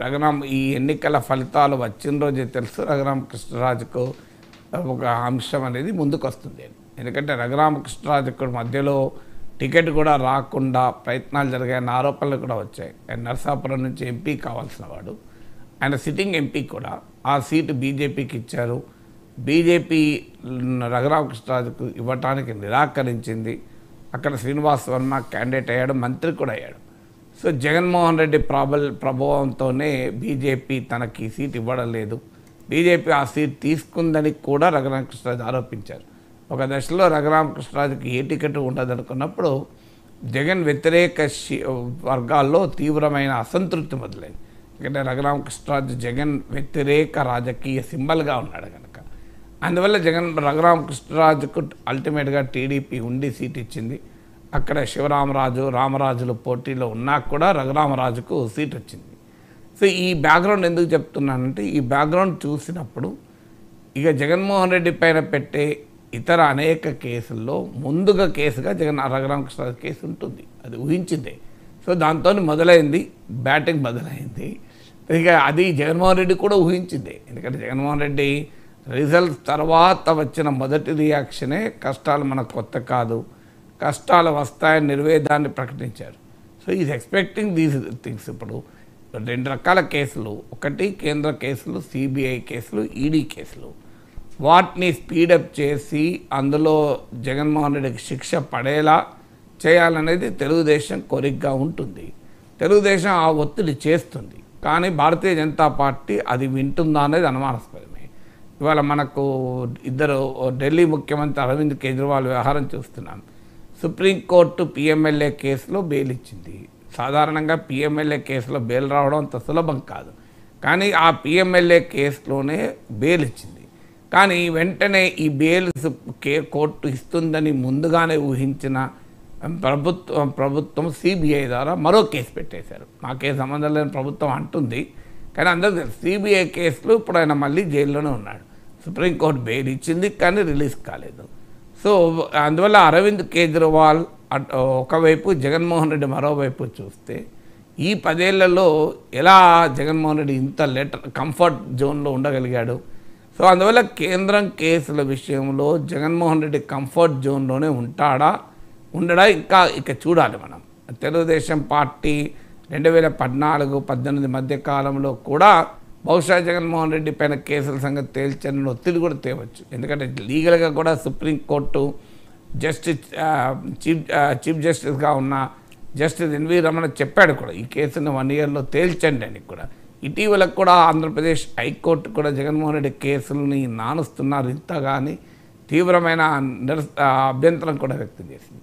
రఘురామ్ ఈ ఎన్నికల ఫలితాలు వచ్చిన రోజే తెలుసు రఘురామకృష్ణరాజుకు ఒక అంశం అనేది ముందుకు వస్తుంది. ఎందుకంటే రఘురామకృష్ణరాజుకు మధ్యలో టికెట్ కూడా రాకుండా ప్రయత్నాలు జరిగాయన్న ఆరోపణలు కూడా వచ్చాయి. ఆయన నరసాపురం నుంచి ఎంపీ కావాల్సిన వాడు, ఆయన సిట్టింగ్ ఎంపీ కూడా. ఆ సీటు బీజేపీకి ఇచ్చారు. బీజేపీ రఘురామకృష్ణరాజుకు ఇవ్వటానికి నిరాకరించింది. అక్కడ శ్రీనివాస్ వర్మ క్యాండిడేట్ అయ్యాడు, మంత్రి కూడా అయ్యాడు. సో జగన్మోహన్ రెడ్డి ప్రభావంతోనే బీజేపీ తనకి సీట్ ఇవ్వడం లేదు, బీజేపీ ఆ సీట్ తీసుకుందని కూడా రఘురామకృష్ణరాజు ఆరోపించారు. ఒక దశలో రఘురామకృష్ణరాజుకి ఏ టికెట్ ఉండదనుకున్నప్పుడు జగన్ వ్యతిరేక వర్గాల్లో తీవ్రమైన అసంతృప్తి మొదలైంది. ఎందుకంటే రఘురామకృష్ణరాజు జగన్ వ్యతిరేక రాజకీయ సింబల్గా ఉన్నాడు కనుక. అందువల్ల రఘురామకృష్ణరాజుకు అల్టిమేట్గా టీడీపీ ఉండి సీట్ ఇచ్చింది. అక్కడ శివరామరాజు రామరాజులు పోటీలో ఉన్నా కూడా రఘురామరాజుకు సీట్ వచ్చింది. సో ఈ బ్యాక్గ్రౌండ్ ఎందుకు చెప్తున్నానంటే, ఈ బ్యాక్గ్రౌండ్ చూసినప్పుడు ఇక జగన్మోహన్ రెడ్డి పైన పెట్టే ఇతర అనేక కేసుల్లో ముందుగా కేసుగా రఘురామకృష్ణరాజు కేసు ఉంటుంది, అది ఊహించిందే. సో దాంతో మొదలైంది బ్యాటింగ్ మొదలైంది. ఇక అది జగన్మోహన్ రెడ్డి కూడా ఊహించిందే. ఎందుకంటే జగన్మోహన్ రెడ్డి రిజల్ట్స్ తర్వాత వచ్చిన మొదటి రియాక్షనే కష్టాలు మనకు కొత్త కాదు, కష్టాలు వస్తాయని నిర్వేదాన్ని ప్రకటించారు. So is expecting these things. ఇప్పుడు రెండు రకాల కేసులు, ఒకటి కేంద్ర కేసులు, సిబిఐ కేసులు, ఈడీ కేసులు. వాటిని స్పీడప్ చేసి అందులో జగన్మోహన్ రెడ్డికి శిక్ష పడేలా చేయాలనేది తెలుగుదేశం కోరికగా ఉంటుంది. తెలుగుదేశం ఆ ఒత్తిడి చేస్తుంది, కానీ భారతీయ జనతా పార్టీ అది వింటుందా అనేది అనుమానాస్పదమే. ఇవాళ మనకు ఇద్దరు ఢిల్లీ ముఖ్యమంత్రి అరవింద్ కేజ్రీవాల్ వ్యవహారం చూస్తున్నాం. సుప్రీంకోర్టు పిఎంఎల్ఏ కేసులో బెయిల్ ఇచ్చింది. సాధారణంగా పిఎంఎల్ఏ కేసులో బెయిల్ రావడం అంత సులభం కాదు, కానీ ఆ పిఎంఎల్ఏ కేసులోనే బెయిల్ ఇచ్చింది. కానీ వెంటనే ఈ బెయిల్ కోర్టు ఇస్తుందని ముందుగానే ఊహించిన ప్రభుత్వం సిబిఐ ద్వారా మరో కేసు పెట్టేశారు. మాకే సంబంధం లేని ప్రభుత్వం అంటుంది, కానీ అందరూ సిబిఐ కేసులో ఇప్పుడు ఆయన మళ్ళీ జైల్లోనే ఉన్నాడు. సుప్రీంకోర్టు బెయిల్ ఇచ్చింది కానీ రిలీజ్ కాలేదు. సో అందువల్ల అరవింద్ కేజ్రీవాల్ ఒకవైపు, జగన్మోహన్ రెడ్డి మరోవైపు చూస్తే ఈ 10 ఏళ్లలో ఎలా జగన్మోహన్ రెడ్డి ఇంత కంఫర్ట్ జోన్లో ఉండగలిగాడు. సో అందువల్ల కేంద్రం కేసుల విషయంలో జగన్మోహన్ రెడ్డి కంఫర్ట్ జోన్లోనే ఉండడా ఇక చూడాలి మనం. తెలుగుదేశం పార్టీ 2014-18 మధ్య కాలంలో కూడా బహుశా జగన్మోహన్ రెడ్డి పైన కేసుల సంగతి తేల్చని ఒత్తిడి కూడా తేవచ్చు. ఎందుకంటే లీగల్గా కూడా సుప్రీంకోర్టు చీఫ్ జస్టిస్గా ఉన్న జస్టిస్ ఎన్వి రమణ చెప్పాడు కూడా, ఈ కేసును 1 ఇయర్లో తేల్చండి అని కూడా. ఇటీవల కూడా ఆంధ్రప్రదేశ్ హైకోర్టు కూడా జగన్మోహన్ రెడ్డి కేసులని నానుస్తున్నారు ఇంతగాని తీవ్రమైన అభ్యంతరం కూడా వ్యక్తం చేసింది.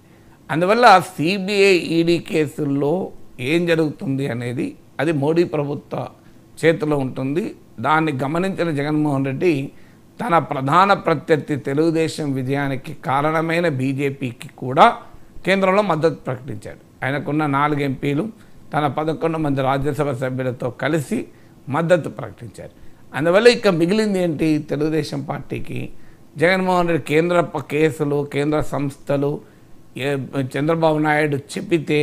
అందువల్ల సిబిఐ ఈడీ కేసుల్లో ఏం జరుగుతుంది అనేది అది మోడీ ప్రభుత్వ చేతిలో ఉంటుంది. దాన్ని గమనించిన జగన్మోహన్ రెడ్డి తన ప్రధాన ప్రత్యర్థి తెలుగుదేశం విజయానికి కారణమైన బీజేపీకి కూడా కేంద్రంలో మద్దతు ప్రకటించాడు. ఆయనకున్న 4 ఎంపీలు తన 11 మంది రాజ్యసభ సభ్యులతో కలిసి మద్దతు ప్రకటించారు. అందువల్ల ఇక మిగిలింది ఏంటి తెలుగుదేశం పార్టీకి? జగన్మోహన్ రెడ్డి కేంద్ర కేసులు, కేంద్ర సంస్థలు చంద్రబాబు నాయుడు చెప్పితే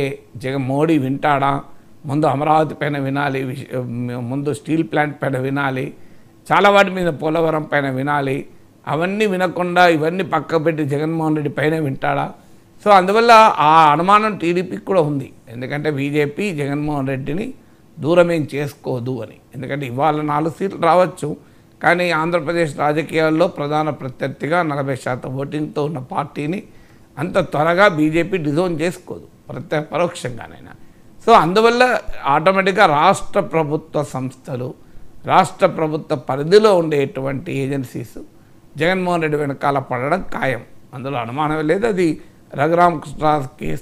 మోడీ వింటాడా? ముందు అమరావతి పైన వినాలి, ముందు స్టీల్ ప్లాంట్ పైన వినాలి, చాలా వాటి మీద పోలవరం పైన వినాలి. అవన్నీ వినకుండా ఇవన్నీ పక్క పెట్టి జగన్మోహన్ రెడ్డి పైన వింటాడా? సో అందువల్ల ఆ అనుమానం టీడీపీకి కూడా ఉంది. ఎందుకంటే బీజేపీ జగన్మోహన్ రెడ్డిని దూరమేం చేసుకోదు అని. ఎందుకంటే ఇవాళ 4 సీట్లు రావచ్చు, కానీ ఆంధ్రప్రదేశ్ రాజకీయాల్లో ప్రధాన ప్రత్యర్థిగా 40% ఓటింగ్తో ఉన్న పార్టీని అంత త్వరగా బీజేపీ డిజోన్ చేసుకోదు, పరోక్షంగానైనా. సో అందువల్ల ఆటోమేటిక్గా రాష్ట్ర ప్రభుత్వ సంస్థలు, రాష్ట్ర ప్రభుత్వ పరిధిలో ఉండేటువంటి ఏజెన్సీస్ జగన్మోహన్ రెడ్డి వెనకాల పడడం ఖాయం, అందులో అనుమానం లేదు. అది రఘురామకృష్ణరాజు కేసు